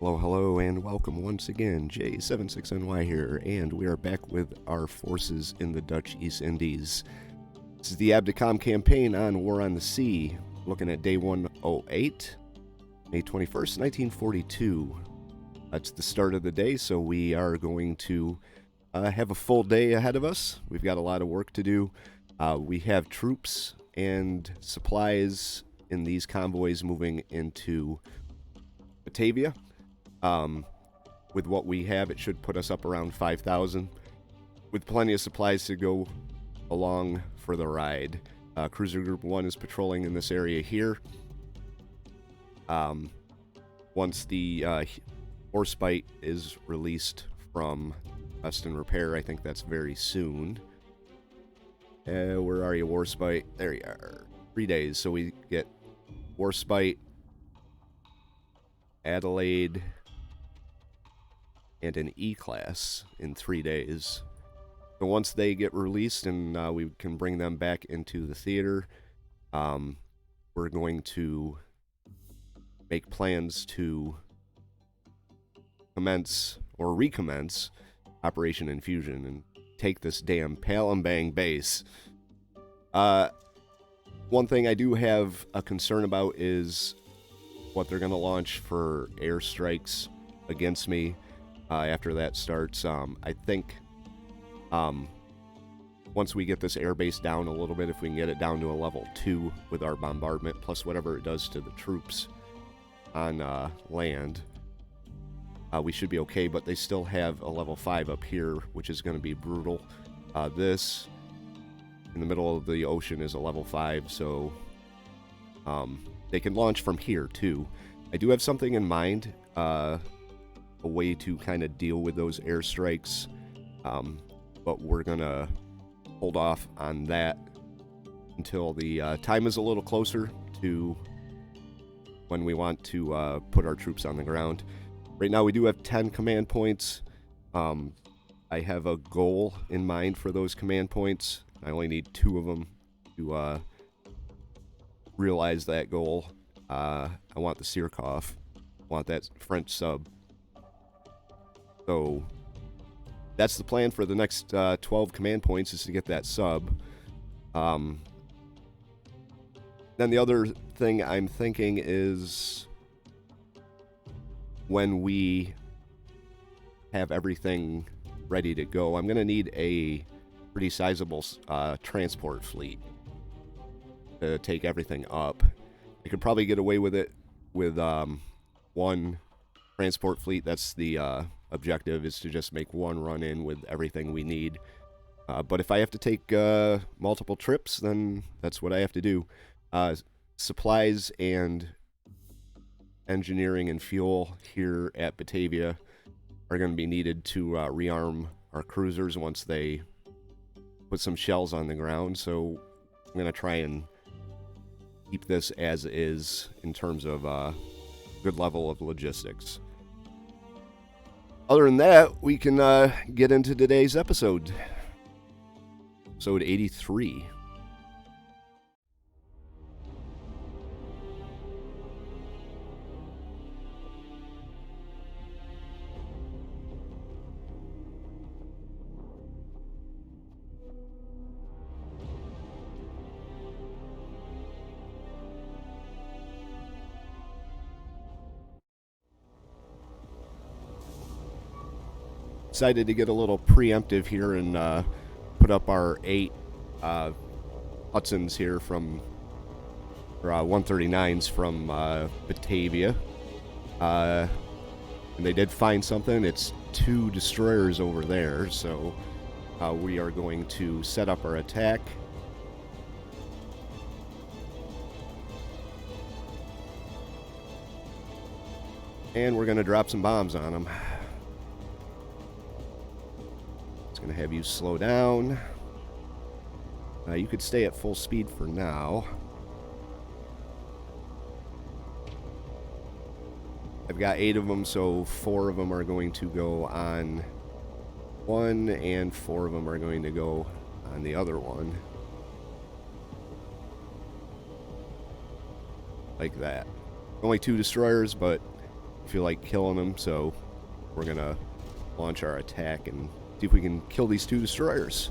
Hello, hello, and welcome once again. J76NY here, and we are back with our forces in the Dutch East Indies. This is the ABDACOM campaign on War on the Sea, looking at day 108, May 21st, 1942. That's the start of the day, so we are going to have a full day ahead of us. We've got a lot of work to do. We have troops and supplies in these convoys moving into Batavia. With what we have, it should put us up around 5,000, with plenty of supplies to go along for the ride. Cruiser Group 1 is patrolling in this area here. Once the Warspite is released from rest and repair, I think that's very soon. Where are you, Warspite? There you are. 3 days, so we get Warspite, Adelaide, and an E-class in 3 days. So once they get released and we can bring them back into the theater, we're going to make plans to commence or recommence Operation Infusion and take this damn Palembang base. One thing I do have a concern about is what they're going to launch for airstrikes against me after that starts. I think once we get this airbase down a little bit, if we can get it down to a level 2 with our bombardment, plus whatever it does to the troops on land, we should be okay, but they still have a level 5 up here, which is going to be brutal. This, in the middle of the ocean, is a level 5, so they can launch from here, too. I do have something in mind, a way to kind of deal with those airstrikes, but we're going to hold off on that until the time is a little closer to when we want to put our troops on the ground. Right now we do have 10 command points. I have a goal in mind for those command points. I only need 2 of them to realize that goal. I want the Sirkov. I want that French sub. So that's the plan for the next 12 command points, is to get that sub. Then the other thing I'm thinking is when we have everything ready to go, I'm going to need a pretty sizable transport fleet to take everything up. I could probably get away with it with one transport fleet. That's the objective, is to just make one run in with everything we need. But if I have to take multiple trips, then that's what I have to do. Supplies and engineering and fuel here at Batavia are going to be needed to rearm our cruisers once they put some shells on the ground. So I'm going to try and keep this as is in terms of good level of logistics. Other than that, we can get into today's episode. Episode 83. Decided to get a little preemptive here and put up our 8 Hudsons here from, or 139s from Batavia. And they did find something. It's 2 destroyers over there, so we are going to set up our attack. And we're going to drop some bombs on them. Going to have you slow down. You could stay at full speed for now. I've got 8 of them, so 4 of them are going to go on one, and 4 of them are going to go on the other one. Like that. Only 2 destroyers, but feel like killing them, so we're gonna launch our attack and see if we can kill these 2 destroyers.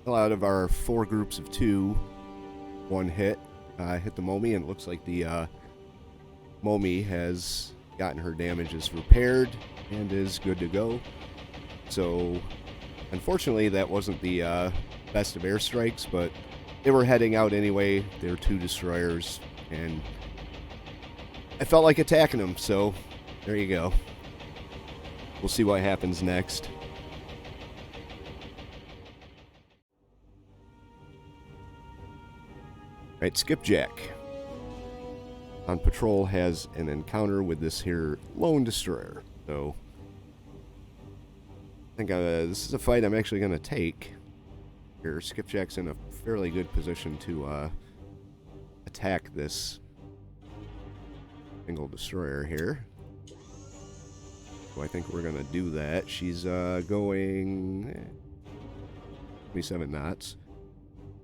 Out of our 4 groups of 2, 1 hit the Momi, and it looks like the Momi has gotten her damages repaired and is good to go. So unfortunately that wasn't the best of airstrikes, but they were heading out anyway. They were 2 destroyers, and I felt like attacking them, so there you go. We'll see what happens next. Right, Skipjack on patrol has an encounter with this here lone destroyer. So I think this is a fight I'm actually going to take. Here, Skipjack's in a fairly good position to attack this single destroyer here. So I think we're going to do that. She's going 27 knots.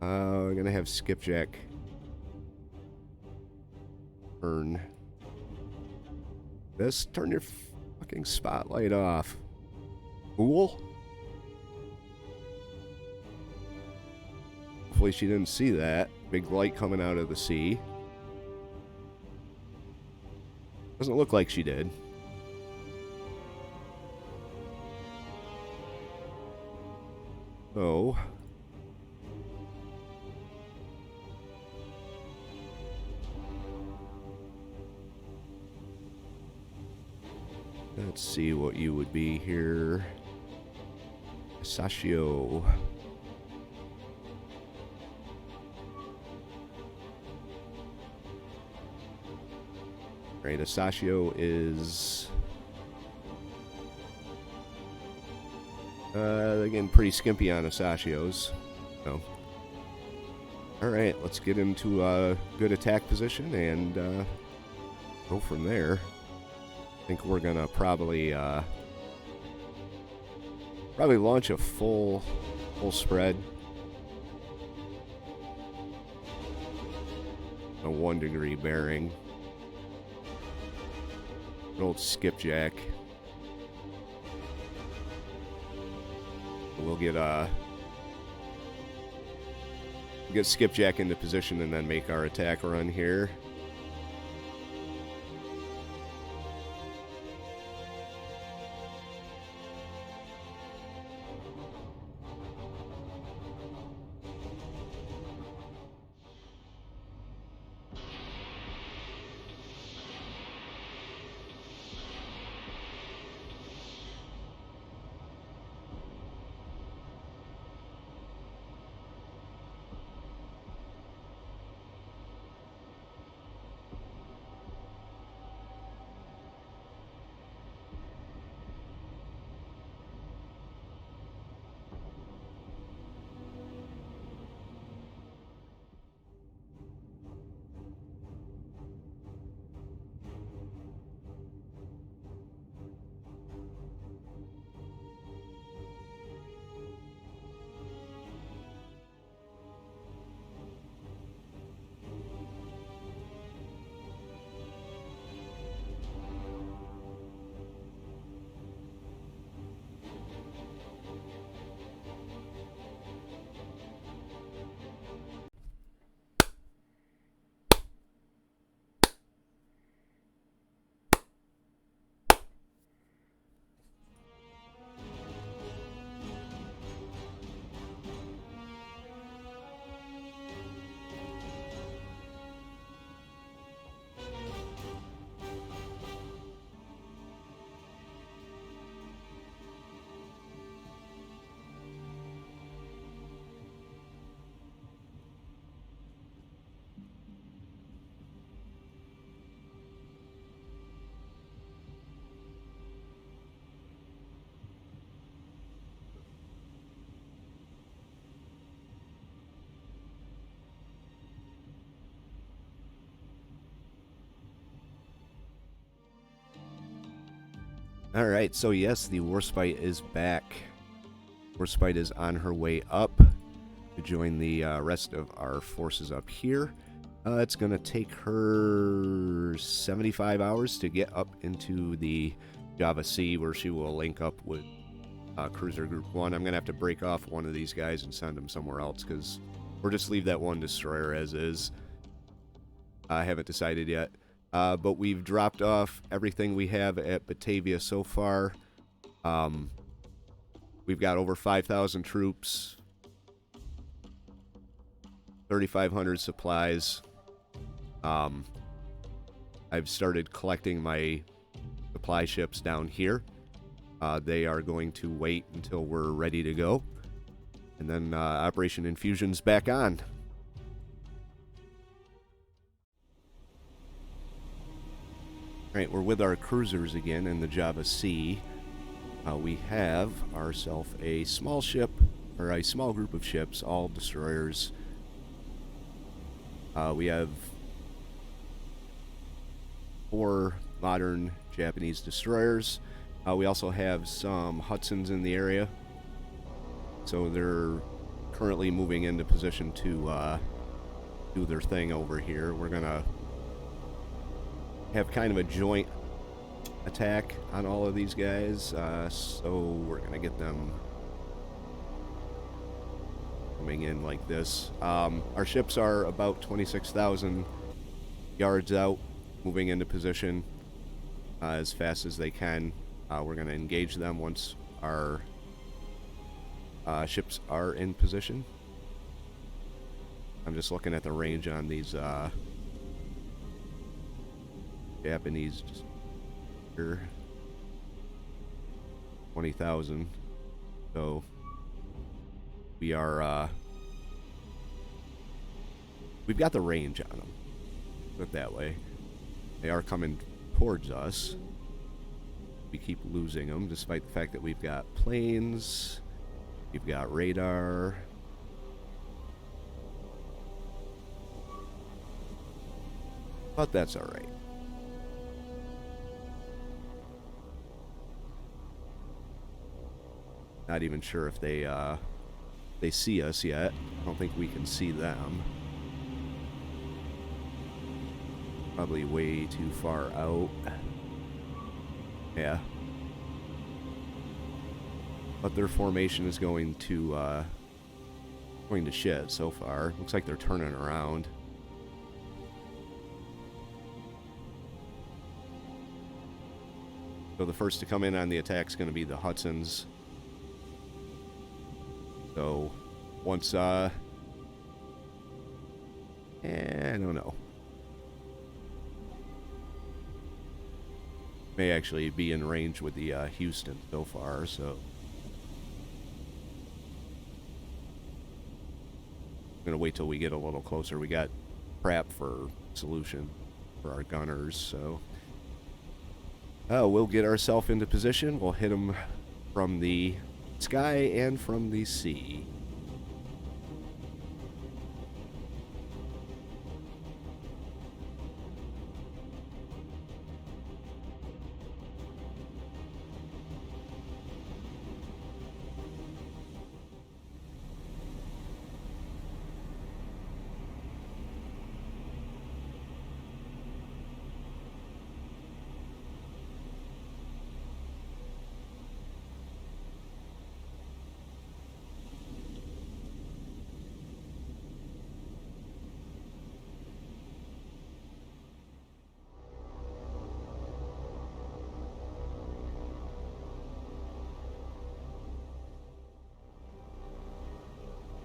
We're going to have Skipjack turn this. Turn your fucking spotlight off, fool. Hopefully she didn't see that big light coming out of the sea. Doesn't look like she did. So let's see what you would be here. Sashio. Right, Asashio is again pretty skimpy on Asashios. So alright, let's get into a good attack position and go from there. I think we're gonna probably launch a full spread. A 1 degree bearing. An old skipjack. We'll get skipjack into position and then make our attack run here. Alright, so yes, the Warspite is back. Warspite is on her way up to join the rest of our forces up here. It's going to take her 75 hours to get up into the Java Sea, where she will link up with Cruiser Group 1. I'm going to have to break off one of these guys and send them somewhere else, because or just leave that one destroyer as is. I haven't decided yet. But we've dropped off everything we have at Batavia so far. We've got over 5,000 troops, 3,500 supplies. I've started collecting my supply ships down here. They are going to wait until we're ready to go. And then Operation Infusion's back on. Alright, we're with our cruisers again in the Java Sea. We have ourselves a small ship, or a small group of ships, all destroyers. We have 4 modern Japanese destroyers. We also have some Hudsons in the area. So they're currently moving into position to do their thing over here. We're going to have kind of a joint attack on all of these guys, so we're gonna get them coming in like this. Our ships are about 26,000 yards out, moving into position as fast as they can. We're gonna engage them once our ships are in position. I'm just looking at the range on these Japanese, just here, 20,000. So we are we've got the range on them, put it that way. They are coming towards us. We keep losing them despite the fact that we've got planes, we've got radar. But that's all right. Not even sure if they see us yet. I don't think we can see them. Probably way too far out. Yeah. But their formation is going to shit so far. Looks like they're turning around. So the first to come in on the attack is going to be the Hudsons. So, once, I don't know. May actually be in range with the Houston so far, so. I'm gonna wait till we get a little closer. We got prep for solution for our gunners, so. We'll get ourselves into position. We'll hit them from the sky and from the sea.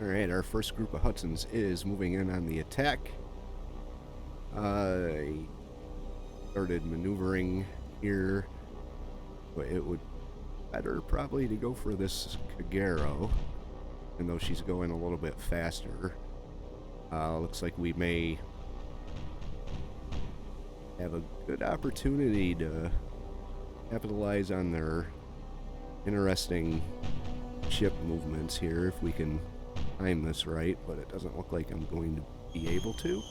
Alright, our first group of Hudsons is moving in on the attack. I started maneuvering here, but it would better probably to go for this Kagero, even though she's going a little bit faster. Looks like we may have a good opportunity to capitalize on their interesting ship movements here if we can time this right, but it doesn't look like I'm going to be able to.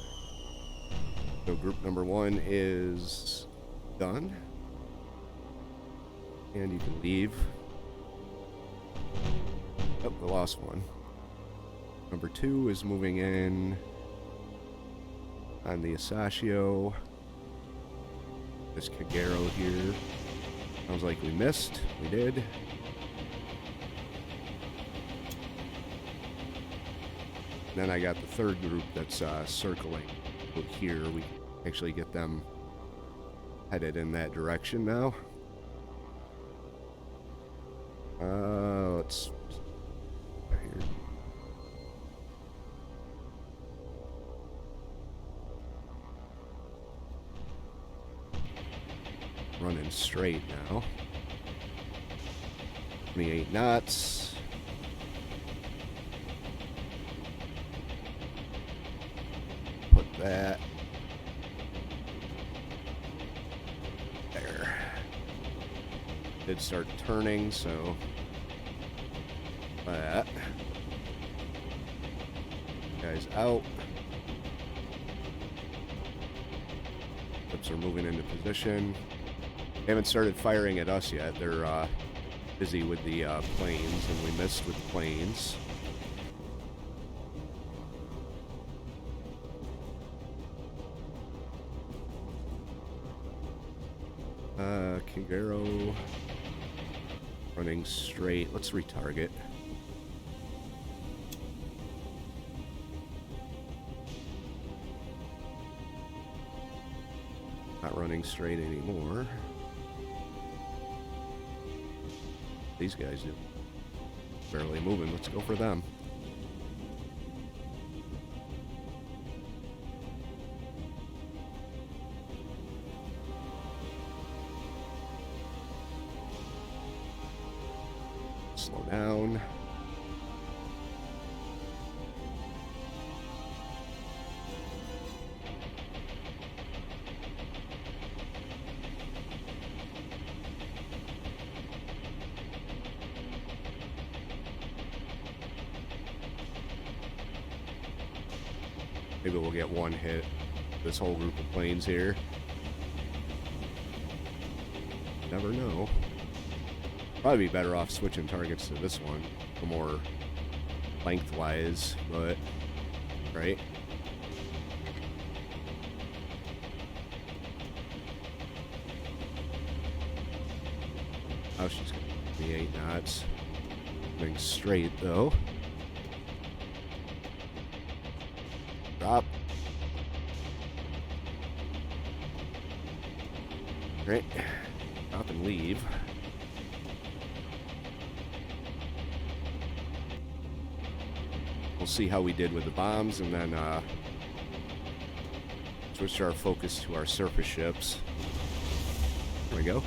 So group number 1 is done. And you can leave. Oh, we lost one. Number 2 is moving in on the Asashio. This Kagero here. Sounds like we missed. We did. Then I got the third group that's circling out here. We actually get them headed in that direction now. Let's here. Running straight now. 28 knots. Put that there. Did start turning, so that guys out. Ships are moving into position. They haven't started firing at us yet. They're busy with the planes, and we missed with the planes. Kagero running straight. Let's retarget. Not running straight anymore. These guys do. Barely moving. Let's go for them. Slow down. Maybe we'll get one hit. This whole group of planes here. Never know. Probably be better off switching targets to this one for more lengthwise, but right. Oh, she's gonna be 8 knots. Going straight though. Drop. Right. Drop and leave. We'll see how we did with the bombs, and then switch our focus to our surface ships. There we go.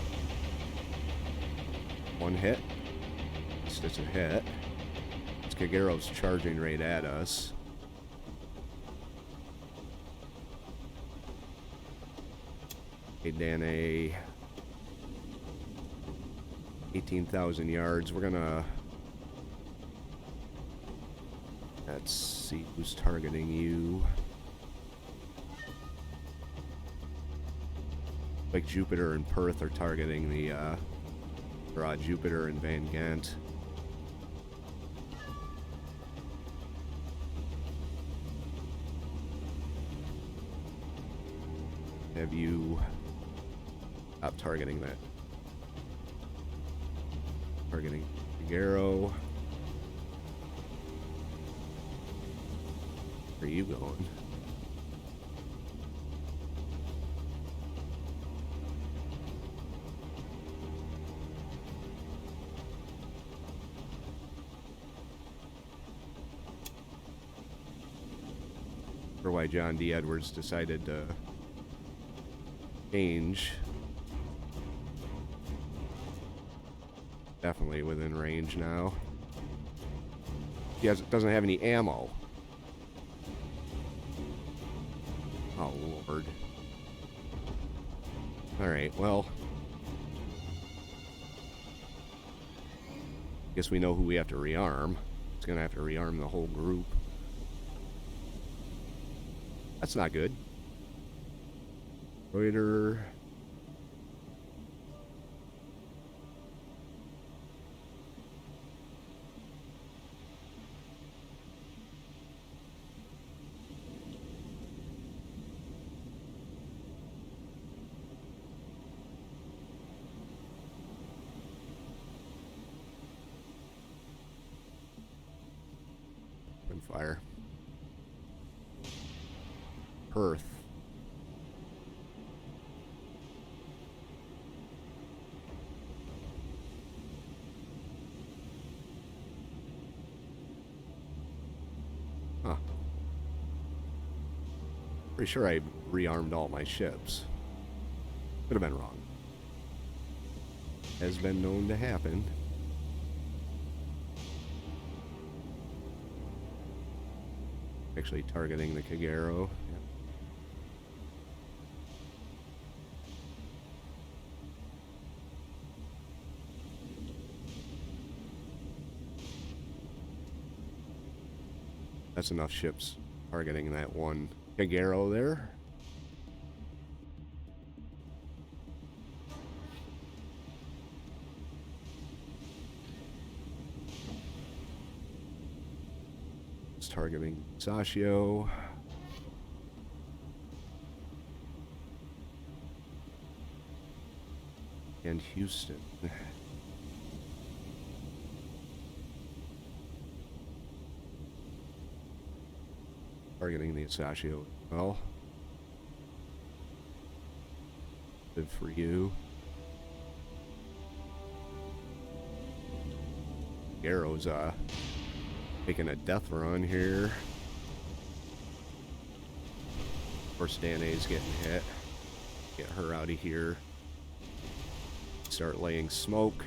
One hit. It's a hit. It's Kagero's charging right at us. Okay, Dan, 18,000 yards. We're gonna... Let's see who's targeting you. Like Jupiter and Perth are targeting the Jupiter and Van Ghent. Have you stop targeting that? Targeting Kagero. Where are you going? For why John D. Edwards decided to change. Definitely within range now. He doesn't have any ammo. Oh, Lord. Alright, well. Guess we know who we have to rearm. It's gonna have to rearm the whole group. That's not good. Loiter. fire. Perth. Huh. Pretty sure I rearmed all my ships. Could have been wrong. Has been known to happen. Actually targeting the Kagero. Yep. That's enough ships targeting that one Kagero there. It's targeting Sashio. And Houston. Targeting the Sashio as well. Good for you. Arrow's taking a death run here. Of course, Danae's getting hit. Get her out of here. Start laying smoke.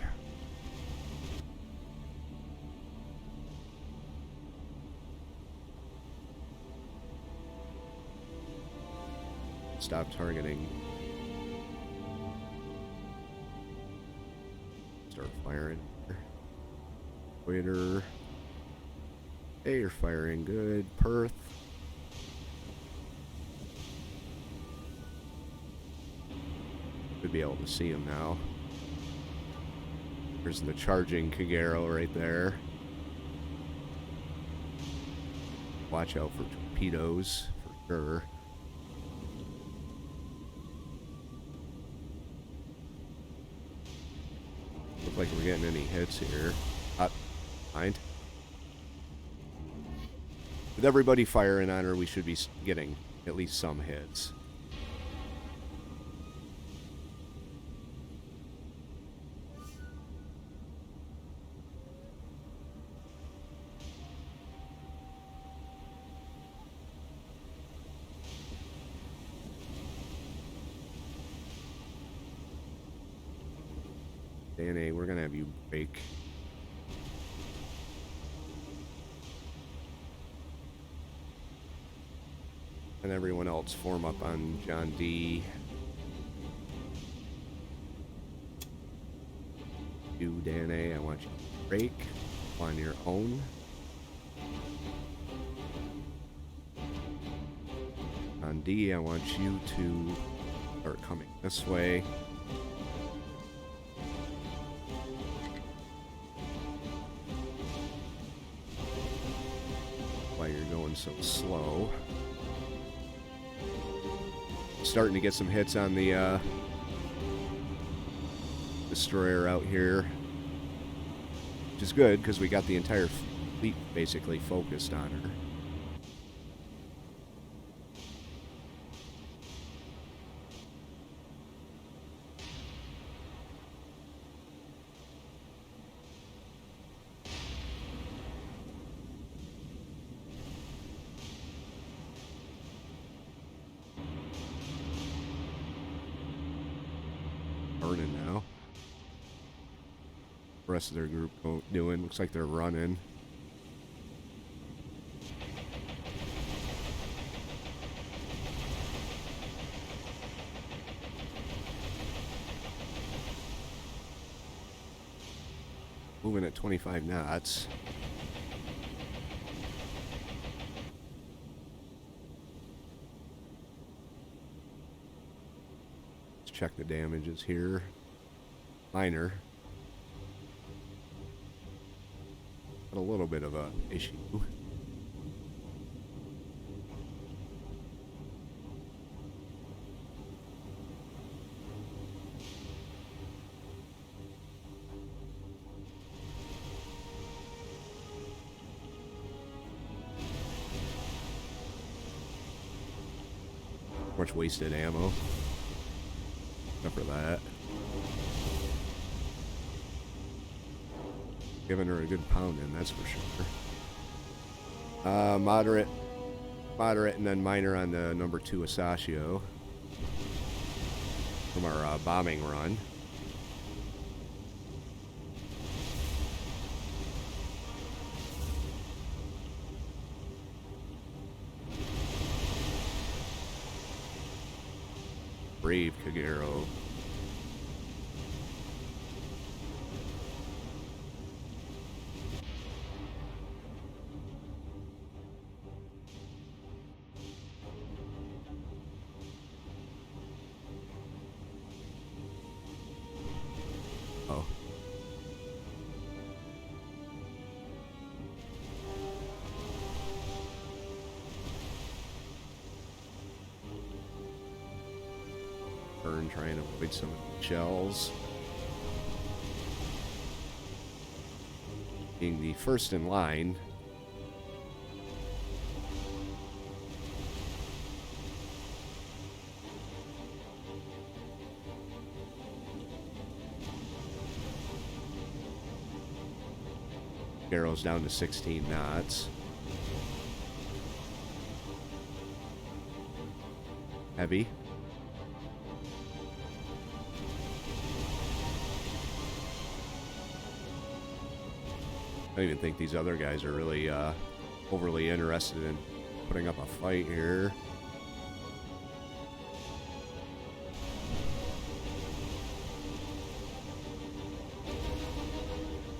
Stop targeting. Start firing. Waiter. Hey, you're firing good. Perth. Should be able to see him now. There's the charging Kagero right there. Watch out for torpedoes, for sure. Look like we're getting any hits here. Mind. With everybody firing on her, we should be getting at least some hits. Danae, we're gonna have you break. And everyone else form up on John D. You, Danae, I want you to break on your own. On D, I want you to start coming this way. Why you're going so slow. Starting to get some hits on the destroyer out here, which is good because we got the entire fleet basically focused on her. Now. The rest of their group doing. Looks like they're running. Moving at 25 knots. Check the damages here. Minor. But a little bit of a issue. Much wasted ammo. Except for that. Giving her a good pounding, that's for sure. Moderate, and then minor on the number 2 Asashio from our bombing run. Brave Kagero. Oh. Burn, trying to avoid some of the shells. Being the first in line. Arrows down to 16 knots. Heavy. I don't even think these other guys are really overly interested in putting up a fight here.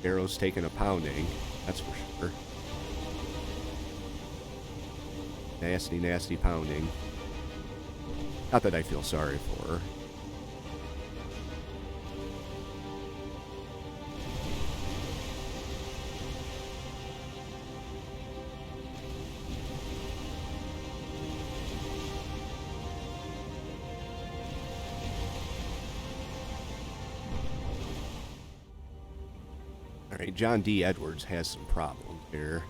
Arrow's taking a pounding, that's for sure. Nasty, nasty pounding. Not that I feel sorry for her. Alright, John D. Edwards has some problems here.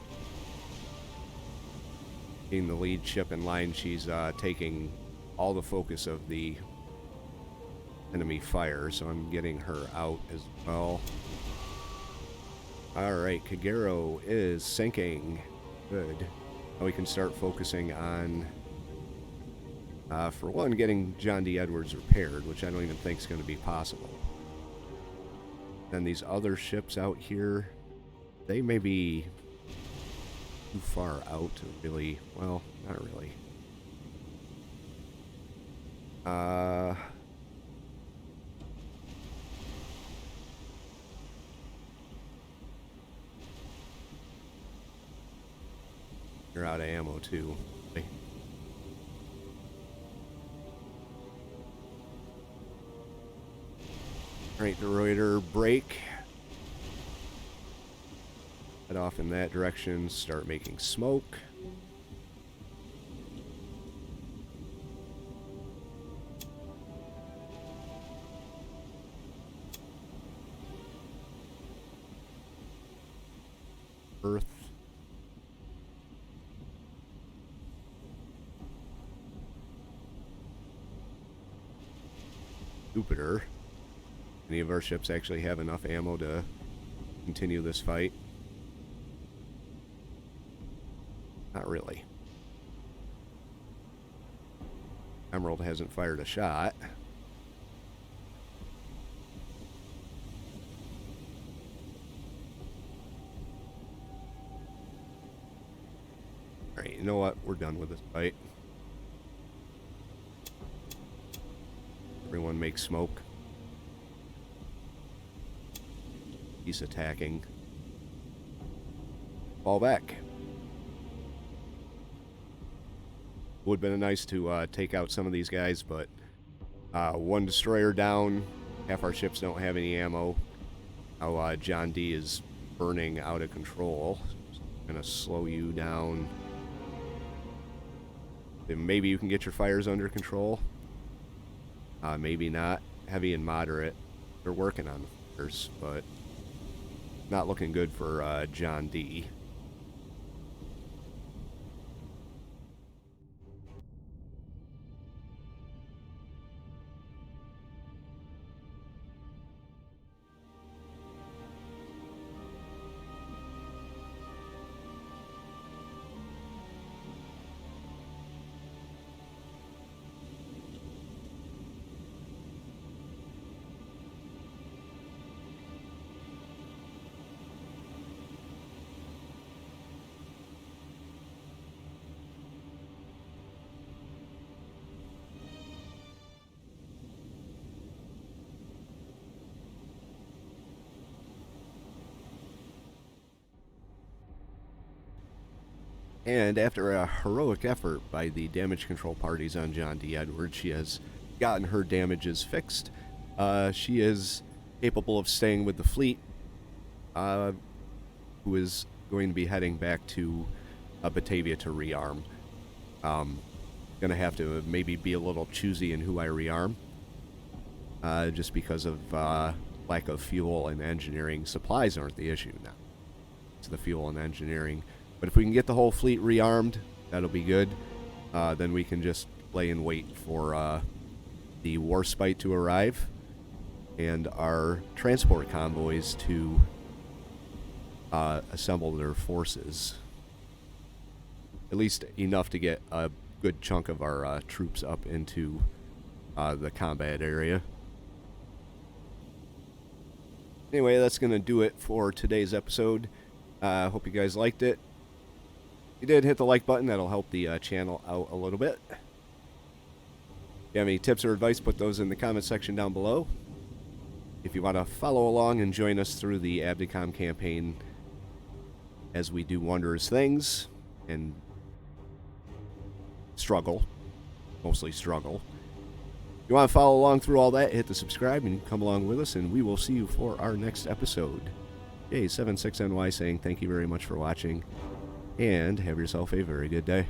Being the lead ship in line, she's taking all the focus of the enemy fire, so I'm getting her out as well. Alright, Kagero is sinking. Good. Now we can start focusing on, for one, getting John D. Edwards repaired, which I don't even think is going to be possible. Then these other ships out here, they may be too far out to really, well, not really. You're out of ammo too. Alright, the Reuter break. Head off in that direction, start making smoke. Earth. Jupiter. Any of our ships actually have enough ammo to continue this fight? Not really. Emerald hasn't fired a shot. Alright, you know what? We're done with this fight. Everyone make smoke. He's attacking. Fall back. Would have been nice to take out some of these guys, but one destroyer down. Half our ships don't have any ammo. Now John D is burning out of control. So I'm gonna slow you down. Then maybe you can get your fires under control. Maybe not. Heavy and moderate. They're working on the fires, but not looking good for John D. And after a heroic effort by the damage control parties on John D. Edwards, she has gotten her damages fixed. She is capable of staying with the fleet, who is going to be heading back to Batavia to rearm. Gonna have to maybe be a little choosy in who I rearm, just because of lack of fuel and engineering. Supplies aren't the issue now. It's the fuel and engineering. But if we can get the whole fleet rearmed, that'll be good. Then we can just lay in wait for the Warspite to arrive and our transport convoys to assemble their forces. At least enough to get a good chunk of our troops up into the combat area. Anyway, that's going to do it for today's episode. Hope you guys liked it. If you did, hit the like button. That'll help the channel out a little bit. If you have any tips or advice, put those in the comment section down below. If you want to follow along and join us through the ABDACOM campaign as we do wondrous things and struggle, mostly struggle. If you want to follow along through all that, hit the subscribe and come along with us, and we will see you for our next episode. Yay, 76NY saying thank you very much for watching, and have yourself a very good day.